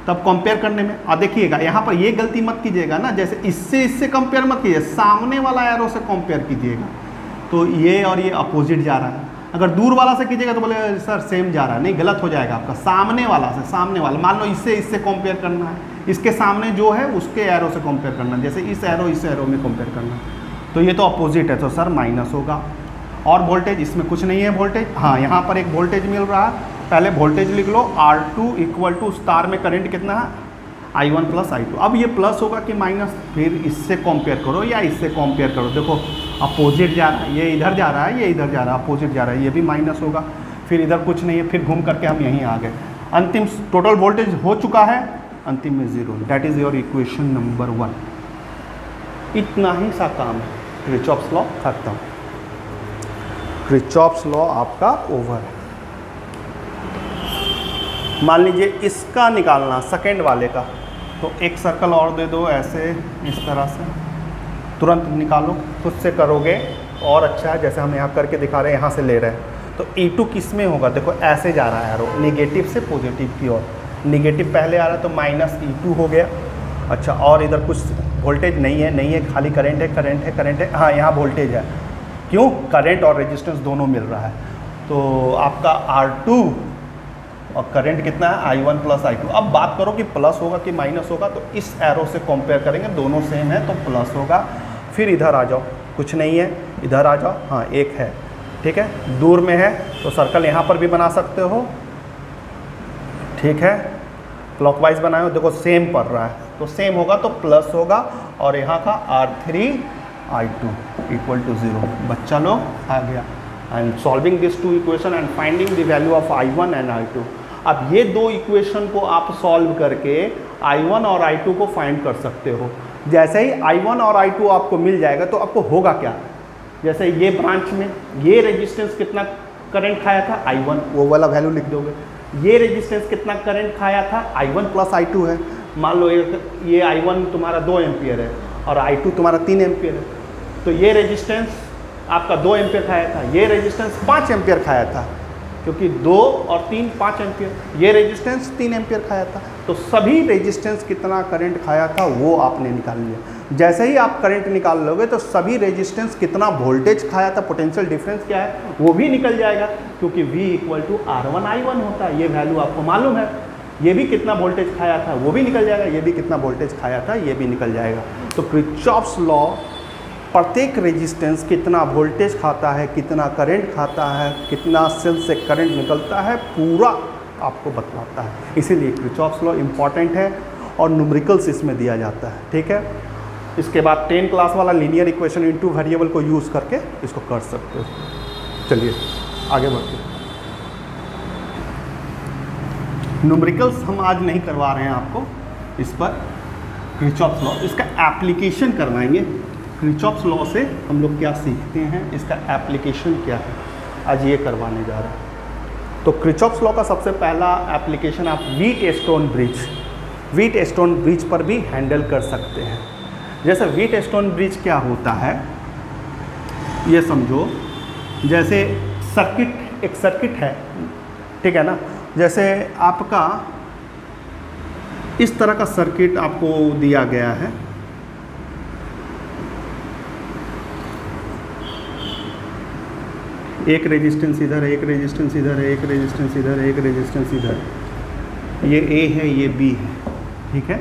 तब कंपेयर करने में। और देखिएगा यहाँ पर ये गलती मत कीजिएगा ना, जैसे इससे कंपेयर मत कीजिए, सामने वाला एरो से कंपेयर कीजिएगा, तो ये और ये अपोजिट जा रहा है। अगर दूर वाला से कीजिएगा तो बोले सर सेम जा रहा है, नहीं, गलत हो जाएगा आपका। सामने वाला से, सामने वाला मान लो इससे कंपेयर करना है, इसके सामने जो है उसके एरो से कंपेयर करना है, जैसे इस एरो में कंपेयर करना है, तो ये तो अपोजिट है, तो सर माइनस होगा। और वोल्टेज, इसमें कुछ नहीं है वोल्टेज, हाँ यहाँ पर एक वोल्टेज मिल रहा है, पहले वोल्टेज लिख लो, R2 इक्वल टू स्टार में करंट कितना है, I1 प्लस I2। अब ये प्लस होगा कि माइनस, फिर इससे कंपेयर करो या इससे कंपेयर करो, देखो अपोजिट जा रहा है, ये इधर जा रहा है, ये इधर जा रहा है, अपोजिट जा रहा है, ये भी माइनस होगा। फिर इधर कुछ नहीं है, फिर घूम करके हम यहीं आ गए। अंतिम टोटल वोल्टेज हो चुका है, अंतिम में 0, that is your equation number 1। इतना ही सा काम है, किरचॉफ्स लॉ खत्म। किरचॉफ्स लॉ आपका ओवर है। मान लीजिए इसका निकालना सेकेंड वाले का, तो एक सर्कल और दे दो ऐसे, इस तरह से तुरंत निकालो, खुद से करोगे और अच्छा है। जैसे हम यहाँ करके दिखा रहे हैं, यहाँ से ले रहे हैं, तो E2 किस में होगा, देखो ऐसे जा रहा है एरो, नेगेटिव से पॉजिटिव की ओर। नेगेटिव पहले आ रहा है तो माइनस E2 हो गया। अच्छा, और इधर कुछ वोल्टेज नहीं है, खाली करंट है। हाँ, यहाँ वोल्टेज है, क्यों, करंट और रेजिस्टेंस दोनों मिल रहा है। तो आपका R2 और करंट कितना है, I1 प्लस I2। अब बात करो कि प्लस होगा कि माइनस होगा, तो इस एरो से कंपेयर करेंगे, दोनों सेम है तो प्लस होगा। फिर इधर आ जाओ, कुछ नहीं है, इधर आ जाओ, हाँ एक है, ठीक है, दूर में है तो सर्कल यहाँ पर भी बना सकते हो, ठीक है, क्लॉकवाइज बनाए, देखो सेम पड़ रहा है तो सेम होगा तो प्लस होगा, और यहाँ का R3 I2 इक्वल टू 0। बच्चा लोग आ गया। And solving this two equation and finding the value of I1 and I2। अब ये दो इक्वेशन को आप सॉल्व करके I1 और I2 को फाइंड कर सकते हो। जैसे ही I1 और I2 आपको मिल जाएगा तो आपको होगा क्या, जैसे ये ब्रांच में ये रेजिस्टेंस कितना करंट खाया था, I1, वो वाला वैल्यू लिख दोगे। ये रेजिस्टेंस कितना करंट खाया था, I1 प्लस I2 है। मान लो ये I1 तुम्हारा 2 एम्पियर है और I2 तुम्हारा 3 एम्पियर है, तो ये रेजिस्टेंस आपका 2 एम्पियर खाया था, ये रेजिस्टेंस 5 एम्पियर खाया था, क्योंकि 2 और 3 5 एम्पियर, ये रेजिस्टेंस 3 एम्पियर खाया था। तो सभी रेजिस्टेंस कितना करंट खाया था वो आपने निकाल लिया। जैसे ही आप करंट निकाल लोगे तो सभी रेजिस्टेंस कितना वोल्टेज खाया था, पोटेंशियल डिफरेंस क्या है वो भी निकल जाएगा, क्योंकि V इक्वल टू R1I1 होता है, ये वैल्यू आपको मालूम है। ये भी कितना वोल्टेज खाया था वो भी निकल जाएगा, ये भी कितना वोल्टेज खाया था ये भी निकल जाएगा। तो किरचॉफ्स लॉ प्रत्येक रेजिस्टेंस कितना वोल्टेज खाता है, कितना करंट खाता है, कितना सेल से करंट निकलता है, पूरा आपको बतलाता है। इसीलिए किरचॉफ्स लॉ इम्पॉर्टेंट है और न्यूमेरिकल्स इसमें दिया जाता है, ठीक है। इसके बाद 10 क्लास वाला लीनियर इक्वेशन इनटू वेरिएबल को यूज़ करके इसको कर सकते हो। चलिए आगे बढ़ते हैं। न्यूमेरिकल्स हम आज नहीं करवा रहे हैं आपको, इस पर किरचॉफ्स लॉ इसका एप्लीकेशन करवाएंगे। किरचॉफ्स लॉ से हम लोग क्या सीखते हैं, इसका एप्लीकेशन क्या है, आज ये करवाने जा रहे हैं। तो किरचॉफ्स लॉ का सबसे पहला एप्लीकेशन आप व्हीटस्टोन ब्रिज पर भी हैंडल कर सकते हैं। जैसे व्हीटस्टोन ब्रिज क्या होता है ये समझो, जैसे सर्किट, एक सर्किट है, ठीक है ना, जैसे आपका इस तरह का सर्किट आपको दिया गया है, एक रेजिस्टेंस इधर है, एक रेजिस्टेंस इधर है, एक रेजिस्टेंस इधर है, एक रेजिस्टेंस इधर है, ये A है, ये B है, ठीक है,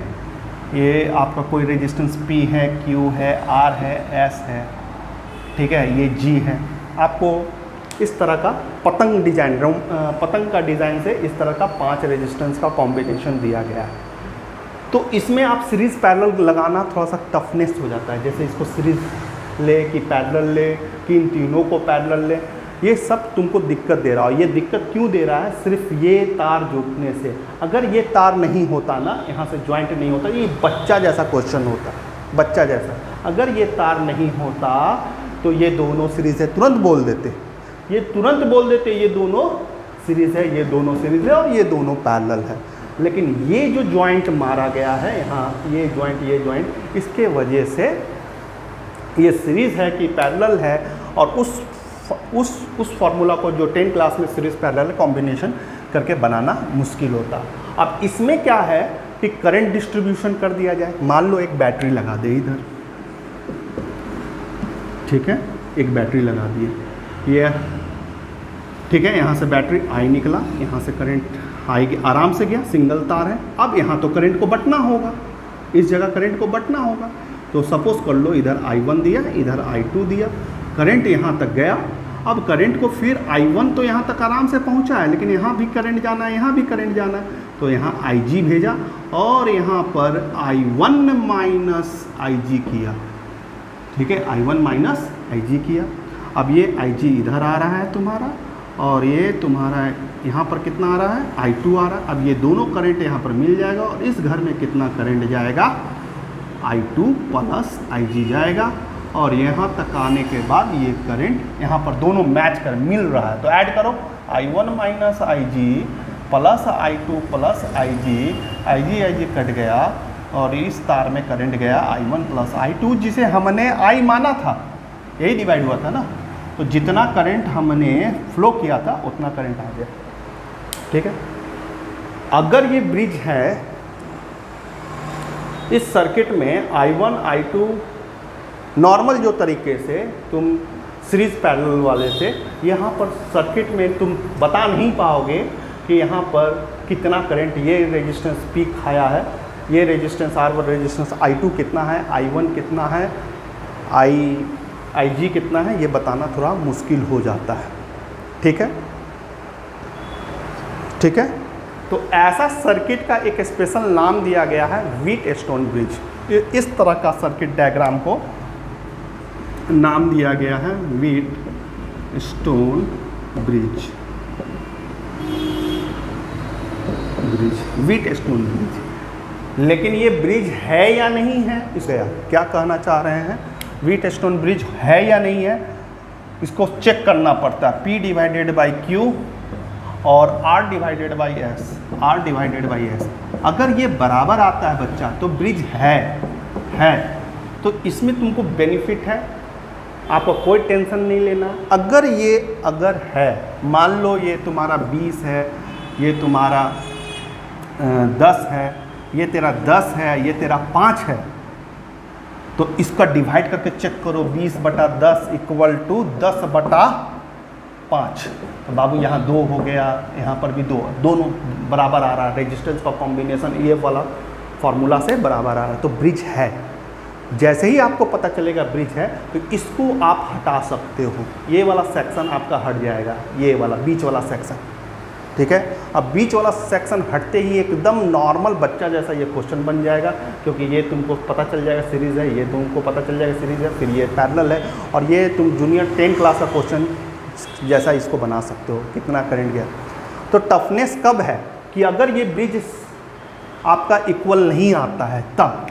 ये आपका कोई रेजिस्टेंस P है, Q है, R है, S है, ठीक है, ये G है। आपको इस तरह का पतंग डिजाइन, पतंग का डिज़ाइन से इस तरह का 5 रेजिस्टेंस का कॉम्बिनेशन दिया गया है। तो इसमें आप सीरीज़ पैरेलल लगाना थोड़ा सा टफनेस हो जाता है, जैसे इसको सीरीज़ ले कि पैरेलल ले कि इन तीनों को पैरेलल ले, ये सब तुमको दिक्कत दे रहा हो। ये दिक्कत क्यों दे रहा है, सिर्फ ये तार जुड़ने से। अगर ये तार नहीं होता ना, यहाँ से ज्वाइंट नहीं होता, ये बच्चा जैसा क्वेश्चन होता, बच्चा जैसा, अगर ये तार नहीं होता तो ये दोनों सीरीज़ है, तुरंत बोल देते, ये तुरंत बोल देते ये दोनों सीरीज़ है, ये दोनों सीरीज़ है और ये दोनों पैरेलल है। लेकिन ये जो जॉइंट मारा गया है यहाँ, ये जॉइंट, इसके वजह से ये सीरीज़ है कि पैरेलल है, और उस फार्मूला को जो 10 क्लास में सीरीज़ पैरेलल कॉम्बिनेशन करके बनाना मुश्किल होता। अब इसमें क्या है कि करंट डिस्ट्रीब्यूशन कर दिया जाए। मान लो एक बैटरी लगा दे इधर, ठीक है, एक बैटरी लगा दिए, ये ठीक है, यहाँ से बैटरी आई निकला, यहाँ से करंट आई आराम से गया, सिंगल तार है। अब यहाँ तो करंट को बटना होगा, इस जगह करंट को बटना होगा, तो सपोज कर लो इधर I1 दिया, इधर I2 दिया, करंट यहाँ तक गया। अब करंट को फिर I1 तो यहाँ तक आराम से पहुँचा है, लेकिन यहाँ भी करंट जाना है, यहाँ भी करंट जाना है, तो यहाँ IG भेजा और यहाँ पर I1 माइनस IG किया, ठीक है, I1 माइनस IG किया। अब ये IG इधर आ रहा है तुम्हारा, और ये तुम्हारा यहाँ पर कितना आ रहा है, I2 आ रहा है। अब ये दोनों करंट यहाँ पर मिल जाएगा, और इस घर में कितना करंट जाएगा, I2 प्लस IG जाएगा, और यहाँ तक आने के बाद ये करंट यहाँ पर दोनों मैच कर मिल रहा है, तो ऐड करो I1 minus IG plus I2 plus IG cut गया और इस तार में करंट गया I1 प्लस I2, जिसे हमने I माना था, यही डिवाइड हुआ था ना, तो जितना करंट हमने फ्लो किया था उतना करंट आ गया। ठीक है, अगर ये ब्रिज है इस सर्किट में I1 I2 नॉर्मल जो तरीके से तुम सीरीज पैरेलल वाले से यहाँ पर सर्किट में तुम बता नहीं पाओगे कि यहाँ पर कितना करंट, ये रेजिस्टेंस पीक खाया है, ये रेजिस्टेंस R1 रेजिस्टेंस I2 कितना है, I1 कितना है, IG कितना है, ये बताना थोड़ा मुश्किल हो जाता है। ठीक है, ठीक है, तो ऐसा सर्किट का एक स्पेशल नाम दिया गया है व्हीटस्टोन ब्रिज। इस तरह का सर्किट डायग्राम को नाम दिया गया है व्हीटस्टोन ब्रिज, व्हीटस्टोन ब्रिज। लेकिन ये ब्रिज है या नहीं है, इस क्या कहना चाह रहे हैं, व्हीटस्टोन ब्रिज है या नहीं है, इसको चेक करना पड़ता है। P डिवाइडेड बाई Q और R divided by S, R divided by S। अगर ये बराबर आता है बच्चा तो ब्रिज है, तो इसमें तुमको बेनिफिट है, आपको कोई टेंशन नहीं लेना। अगर है, मान लो ये तुम्हारा 20 है, ये तुम्हारा 10 है, ये तेरा 10 है, ये तेरा 5 है, तो इसका डिवाइड करके चेक करो, 20/10 इक्वल टू 10/5। तो बाबू यहाँ 2 हो गया, यहाँ पर भी 2, दोनों बराबर आ रहा है, रेजिस्टेंस का कॉम्बिनेशन ये वाला फॉर्मूला से बराबर आ रहा है, तो ब्रिज है। जैसे ही आपको पता चलेगा ब्रिज है तो इसको आप हटा सकते हो, ये वाला सेक्शन आपका हट जाएगा, ये वाला बीच वाला सेक्शन। ठीक है, अब बीच वाला सेक्शन हटते ही एकदम नॉर्मल बच्चा जैसा ये क्वेश्चन बन जाएगा, क्योंकि ये तुमको पता चल जाएगा सीरीज़ है, ये तुमको पता चल जाएगा सीरीज़ है, फिर ये पैरेलल है, और ये तुम जूनियर 10 क्लास का क्वेश्चन जैसा इसको बना सकते हो, कितना करंट गया। तो टफनेस कब है कि अगर ये ब्रिज आपका इक्वल नहीं आता है, तब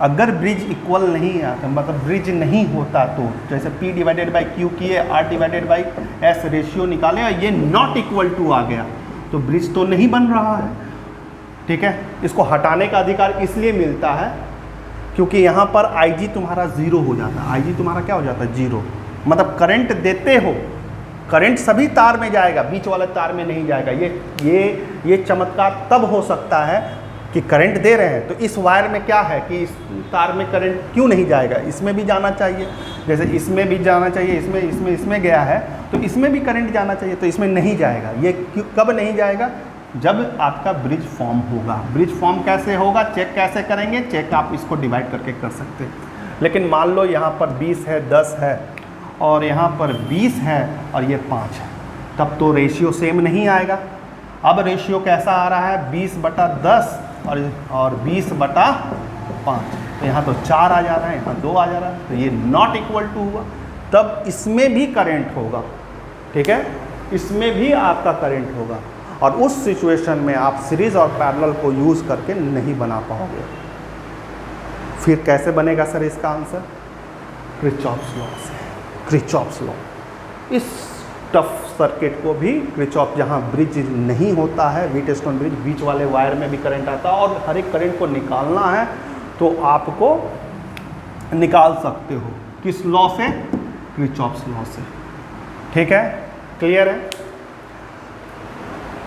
अगर ब्रिज इक्वल नहीं आता, मतलब ब्रिज नहीं होता, तो जैसे P डिवाइडेड बाई Q किए, R divided by S ratio निकाले और ये नॉट इक्वल टू आ गया, तो ब्रिज तो नहीं बन रहा है। ठीक है, इसको हटाने का अधिकार इसलिए मिलता है क्योंकि यहाँ पर IG तुम्हारा 0 हो जाता है, IG तुम्हारा क्या हो जाता है 0, मतलब करंट देते हो, करंट सभी तार में जाएगा, बीच वाले तार में नहीं जाएगा। ये चमत्कार तब हो सकता है कि करंट दे रहे हैं, तो इस वायर में क्या है कि इस तार में करंट क्यों नहीं जाएगा, इसमें भी जाना चाहिए, जैसे इसमें भी जाना चाहिए, इसमें गया है तो इसमें भी करंट जाना चाहिए, तो इसमें नहीं जाएगा। ये कब नहीं जाएगा, जब आपका ब्रिज फॉर्म होगा। ब्रिज फॉर्म कैसे होगा, चेक कैसे करेंगे, चेक आप इसको डिवाइड करके कर सकते हैं। लेकिन मान लो यहाँ पर 20 है, 10 है और यहाँ पर 20 है और ये 5 है, तब तो रेशियो सेम नहीं आएगा। अब रेशियो कैसा आ रहा है, 20/10 और 20/5, तो यहाँ तो 4 आ जा रहा है, यहाँ 2 आ जा रहा है, तो ये नॉट इक्वल टू हुआ, तब इसमें भी करंट होगा। ठीक है, इसमें भी आपका करंट होगा, और उस सिचुएशन में आप सीरीज और पैरेलल को यूज़ करके नहीं बना पाओगे। फिर कैसे बनेगा सर इसका आंसर, किरचॉफ्स लॉ से, किरचॉफ्स लॉ। इस टफ सर्किट को भी किरचॉफ, जहाँ ब्रिज नहीं होता है, व्हीटस्टोन ब्रिज, बीच वाले वायर में भी करंट आता है, और हर एक करंट को निकालना है तो आपको निकाल सकते हो, किस लॉ से, किरचॉफ्स लॉ से। ठीक है, क्लियर है।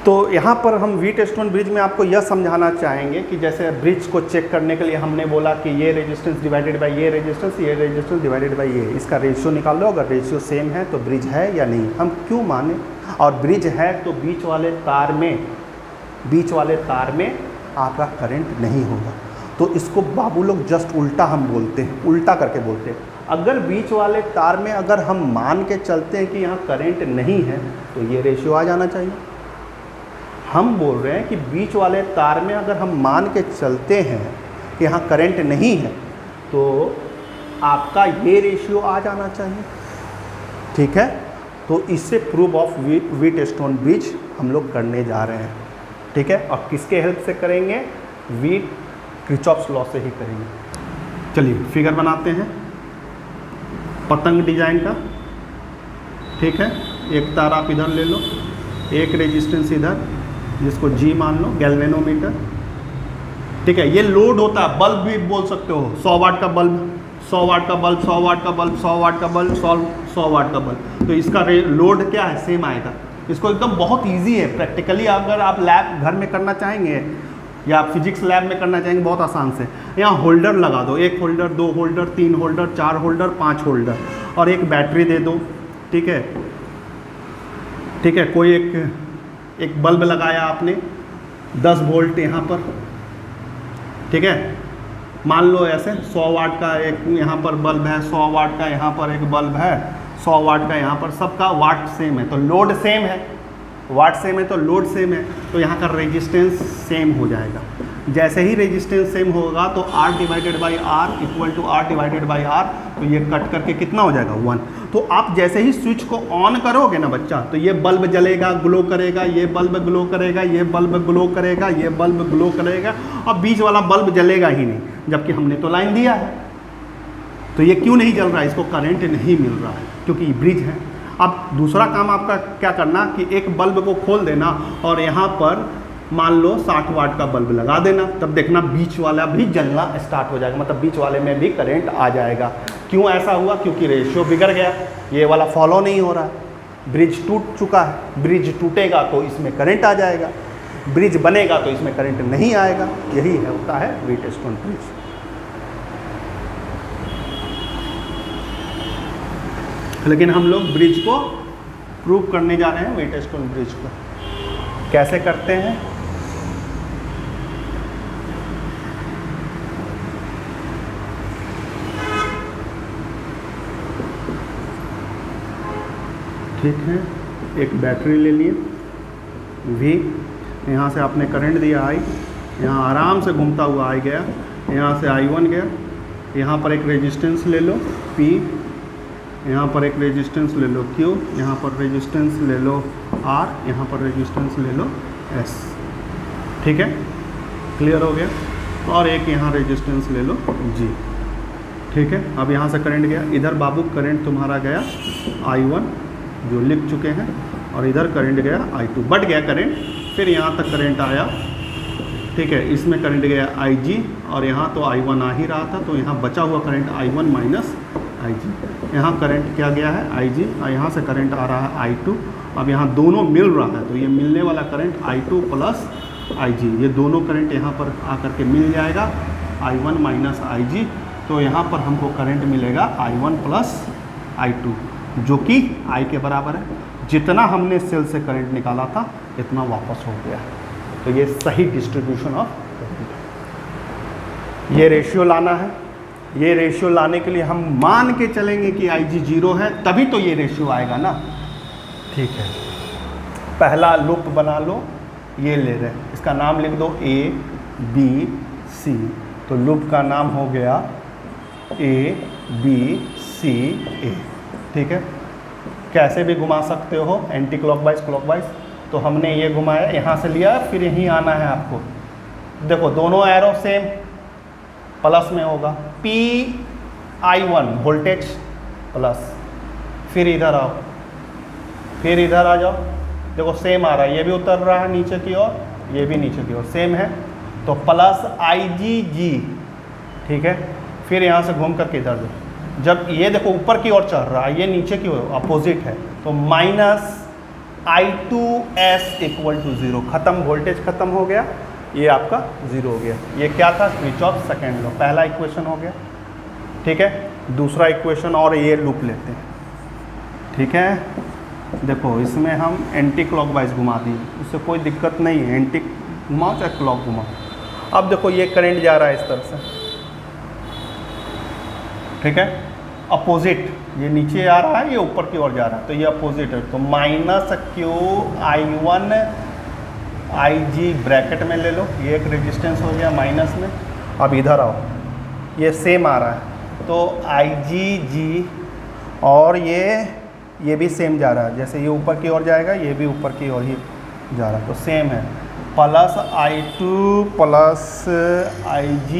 तो यहाँ पर हम व्हीटस्टोन ब्रिज में आपको यह समझाना चाहेंगे कि जैसे ब्रिज को चेक करने के लिए हमने बोला कि ये रेजिस्टेंस डिवाइडेड बाय ये रेजिस्टेंस डिवाइडेड बाय ये, इसका रेशियो निकाल लो, अगर रेशियो सेम है तो ब्रिज है या नहीं। हम क्यों माने, और ब्रिज है तो बीच वाले तार में आपका करंट नहीं होगा। तो इसको बाबू लोग जस्ट उल्टा हम बोलते हैं, उल्टा करके बोलते हैं। अगर बीच वाले तार में अगर हम मान के चलते हैं कि यहाँ करंट नहीं है तो ये रेशियो आ जाना चाहिए। हम बोल रहे हैं कि बीच वाले तार में अगर हम मान के चलते हैं कि यहाँ करंट नहीं है तो आपका ये रेशियो आ जाना चाहिए। ठीक है, तो इससे प्रूफ ऑफ व्हीटस्टोन ब्रिज हम लोग करने जा रहे हैं। ठीक है, और किसके हेल्प से करेंगे, किरचॉफ्स लॉ से ही करेंगे। चलिए फिगर बनाते हैं। पतंग डिजाइन का, ठीक है। एक तार आप इधर ले लो, एक रेजिस्टेंस इधर, जिसको जी मान लो, गैल्वेनोमीटर, ठीक है। ये लोड होता है, बल्ब भी बोल सकते हो, 100 वाट का बल्ब, 100 वाट का बल्ब, 100 वाट का बल्ब, 100 वाट का बल्ब, 100 वाट का बल्ब। तो इसका लोड क्या है, सेम आएगा। इसको एकदम बहुत इजी है, प्रैक्टिकली अगर आप लैब घर में करना चाहेंगे या आप फिजिक्स लैब में करना चाहेंगे, बहुत आसान से। यहाँ होल्डर लगा दो, 1 holder, 2 holder, 3 holder, 4 holder, 5 holder, और एक बैटरी दे दो, ठीक है, ठीक है। कोई एक बल्ब लगाया आपने 10 वोल्ट यहाँ पर, ठीक है। मान लो ऐसे 100 वाट का एक यहाँ पर बल्ब है, 100 वाट का यहाँ पर एक बल्ब है, 100 वाट का यहाँ पर, सबका वाट सेम है तो लोड सेम है, वाट सेम है तो लोड सेम है, तो यहाँ का रेजिस्टेंस सेम हो जाएगा। जैसे ही रेजिस्टेंस सेम होगा तो R divided by R equal to R divided by R, तो ये कट करके कितना हो जाएगा 1। तो आप जैसे ही स्विच को ऑन करोगे ना बच्चा, तो ये बल्ब जलेगा, ग्लो करेगा, ये बल्ब ग्लो करेगा, ये बल्ब ग्लो करेगा, ये बल्ब ग्लो करेगा, और बीच वाला बल्ब जलेगा ही नहीं, जबकि हमने तो लाइन दिया है। तो ये क्यों नहीं जल रहा है, इसको करंट नहीं मिल रहा है, क्योंकि ये ब्रिज है। अब दूसरा काम आपका क्या करना कि एक बल्ब को खोल देना और यहाँ पर मान लो 60 वाट का बल्ब लगा देना, तब देखना बीच वाला भी जलना स्टार्ट हो जाएगा, मतलब बीच वाले में भी करंट आ जाएगा। क्यों ऐसा हुआ, क्योंकि रेशियो बिगड़ गया, ये वाला फॉलो नहीं हो रहा है, ब्रिज टूट चुका है। ब्रिज टूटेगा तो इसमें करंट आ जाएगा, ब्रिज बनेगा तो इसमें करंट नहीं आएगा। यही है होता है व्हीटस्टोन ब्रिज। लेकिन हम लोग ब्रिज को प्रूव करने जा रहे हैं, व्हीटस्टोन ब्रिज को कैसे करते हैं। ठीक है, एक बैटरी ले लिए V, यहाँ से आपने करंट दिया I, यहाँ आराम से घूमता हुआ I गया, यहाँ से I1 गया, यहाँ पर एक रेजिस्टेंस ले लो P, यहाँ पर एक रेजिस्टेंस ले लो Q, यहाँ पर रेजिस्टेंस ले लो R, यहाँ पर रेजिस्टेंस ले लो S, ठीक है, क्लियर हो गया। और एक यहाँ रेजिस्टेंस ले लो G, ठीक है। अब यहाँ से करंट गया, इधर बाबू करंट तुम्हारा गया I1 जो लिख चुके हैं, और इधर करंट गया I2, बढ़ गया करंट, फिर यहाँ तक करंट आया, ठीक है। इसमें करंट गया IG, और यहाँ तो I1 आ ही रहा था, तो यहाँ बचा हुआ करंट I1 माइनस IG। यहाँ करंट क्या गया है IG, और यहाँ से करंट आ रहा है I2। अब यहाँ दोनों मिल रहा है, तो ये मिलने वाला करंट I2 प्लस IG, ये दोनों करंट यहाँ पर आकर के मिल जाएगा I1 माइनस IG। तो यहाँ पर हमको करंट मिलेगा I1 प्लस I2, जो कि I के बराबर है। जितना हमने सेल से करंट निकाला था इतना वापस हो गया। तो ये सही डिस्ट्रीब्यूशन ऑफ करंट। ये रेशियो लाना है, ये रेशियो लाने के लिए हम मान के चलेंगे कि IG 0 है, तभी तो ये रेशियो आएगा ना, ठीक है। पहला लूप बना लो, ये ले रहे हैं, इसका नाम लिख दो A B C, तो लूप का नाम हो गया A B C A, ठीक है। कैसे भी घुमा सकते हो, एंटी क्लॉकवाइज क्लॉकवाइज। तो हमने ये घुमाया, यहाँ से लिया, फिर यहीं आना है आपको। देखो दोनों एरो सेम प्लस में होगा, PI1 वोल्टेज प्लस, फिर इधर आओ, फिर इधर आ जाओ, देखो सेम आ रहा है, ये भी उतर रहा है नीचे की ओर, ये भी नीचे की ओर सेम है, तो प्लस IgG, ठीक है। फिर यहाँ से घूम करके इधर दो, जब ये देखो ऊपर की ओर चढ़ रहा है, ये नीचे की ओर अपोजिट है, तो माइनस I2S इक्वल टू 0, खत्म, वोल्टेज खत्म हो गया, ये आपका 0 हो गया। ये क्या था, किरचॉफ सेकेंड लॉ, पहला इक्वेशन हो गया, ठीक है। दूसरा इक्वेशन और ये लूप लेते हैं, ठीक है। देखो इसमें हम एंटी क्लॉकवाइज घुमा दिए, उससे कोई दिक्कत नहीं है, एंटी घुमाओ चाहे क्लॉक घुमाओ। अब देखो ये करंट जा रहा है इस तरह से, ठीक है, अपोजिट, ये नीचे आ रहा है, ये ऊपर की ओर जा रहा है, तो ये अपोजिट है, तो माइनस QI1 IG ब्रैकेट में ले लो, ये एक रेजिस्टेंस हो गया माइनस में। अब इधर आओ, ये सेम आ रहा है, तो IgG, और ये भी सेम जा रहा है, जैसे ये ऊपर की ओर जाएगा, ये भी ऊपर की ओर ही जा रहा है, तो सेम है, plus I2 plus IG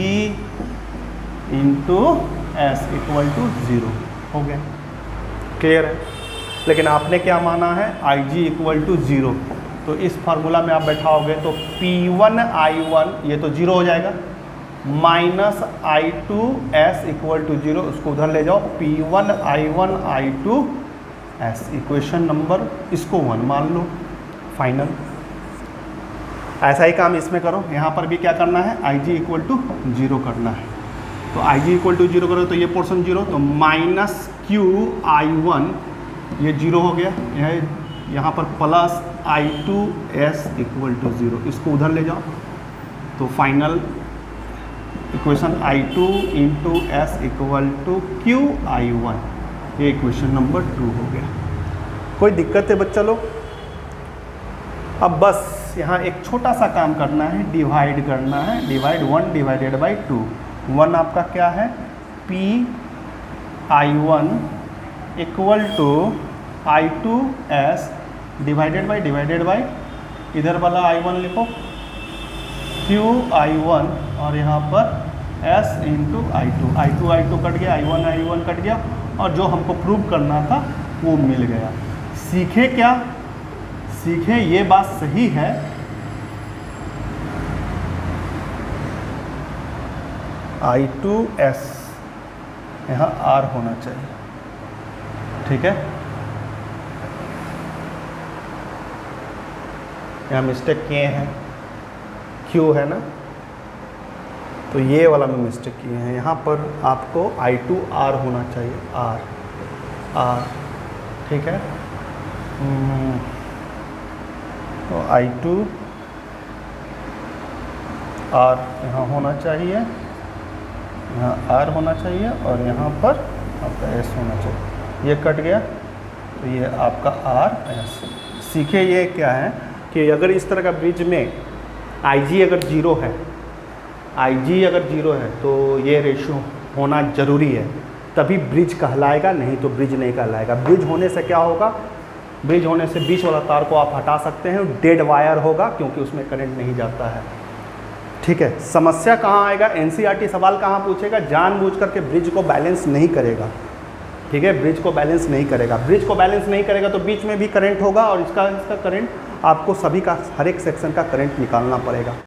into S equal to 0 हो गया। क्लियर है। लेकिन आपने क्या माना है, आई जी इक्वल टू 0, तो इस फार्मूला में आप बैठाओगे तो P1I1 ये तो 0 हो जाएगा, माइनस I2S इक्वल टू 0, उसको उधर ले जाओ, P1I1 I2S, इक्वेशन नंबर इसको 1 मान लो, फाइनल। ऐसा ही काम इसमें करो, यहाँ पर भी क्या करना है, आई जी इक्वल टू 0 करना है। तो आई जी इक्वल टू 0 करो तो ये पोर्शन 0, तो माइनस QI1 ये 0 हो गया, यहाँ पर प्लस I2S इक्वल टू 0, इसको उधर ले जाओ, तो final equation I2 into S equal to QI1, ये इक्वेशन नंबर 2 हो गया। कोई दिक्कत है बच्चा लोग? अब बस यहाँ एक छोटा सा काम करना है, डिवाइड करना है, डिवाइड 1 डिवाइडेड बाई 2, 1 आपका क्या है, P1 equal to I2S divided by इधर वाला I1 लिखो, QI1 और यहाँ पर S इंटू I2 कट गया, I1 कट गया, और जो हमको प्रूव करना था वो मिल गया। सीखे क्या? सीखे ये बात सही है I2S यहाँ R होना चाहिए, ठीक है। यहाँ मिस्टेक किए हैं, Q है ना, तो ये वाला में मिस्टेक किए हैं, यहाँ पर आपको I2R होना चाहिए, R, ठीक है। तो I2R यहाँ होना चाहिए, यहाँ R होना चाहिए, और यहाँ पर आपका S होना चाहिए, ये कट गया, तो ये आपका RS। सीखे ये क्या है कि अगर इस तरह का ब्रिज में IG अगर 0 है, IG अगर 0 है तो ये रेशियो होना ज़रूरी है, तभी ब्रिज कहलाएगा, नहीं तो ब्रिज नहीं कहलाएगा। ब्रिज होने से क्या होगा, ब्रिज होने से बीच वाला तार को आप हटा सकते हैं, डेड वायर होगा क्योंकि उसमें करंट नहीं जाता है, ठीक है। समस्या कहाँ आएगा, NCERT सवाल कहाँ पूछेगा, जानबूझ करके ब्रिज को बैलेंस नहीं करेगा, ठीक है, ब्रिज को बैलेंस नहीं करेगा। ब्रिज को बैलेंस नहीं करेगा तो बीच में भी करंट होगा, और इसका करंट आपको सभी का हर एक सेक्शन का करंट निकालना पड़ेगा।